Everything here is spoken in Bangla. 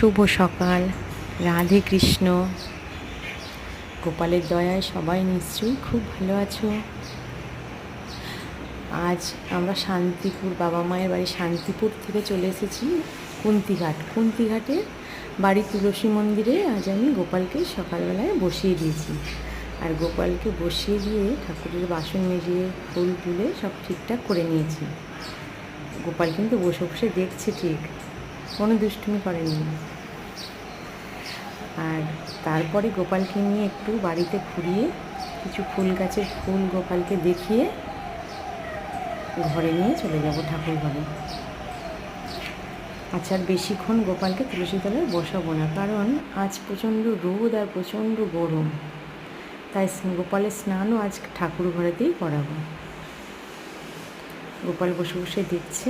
শুভ সকাল। রাধে কৃষ্ণ। গোপালের দয়ায় সবাই নিশ্চয়ই খুব ভালো আছো। আজ আমরা শান্তিপুর, বাবা মায়ের বাড়ি শান্তিপুর থেকে চলে এসেছি কুন্তিঘাটে বাড়ি তুলসী মন্দিরে। আজ আমি গোপালকে সকালবেলায় বসিয়ে দিয়েছি, আর গোপালকে বসিয়ে দিয়ে ঠাকুরের বাসন মেজিয়ে ফুল তুলে সব ঠিকঠাক করে নিয়েছি। গোপাল কিন্তু বসে বসে দেখছে, ঠিক কোনো দুষ্টুমি করেনি। আর তারপরে গোপালকে নিয়ে একটু বাড়িতে ঘুরিয়ে কিছু ফুল গাছের ফুল গোপালকে দেখিয়ে ঘরে নিয়ে চলে যাব ঠাকুর ঘরে। আচ্ছা, আর বেশিক্ষণ গোপালকে তুলসী তলায় বসাবো না, কারণ আজ প্রচণ্ড রোদ আর প্রচণ্ড গরম, তাই গোপালের স্নানও আজ ঠাকুর ঘরেতেই করাবো। গোপাল বসে বসে দেখছে।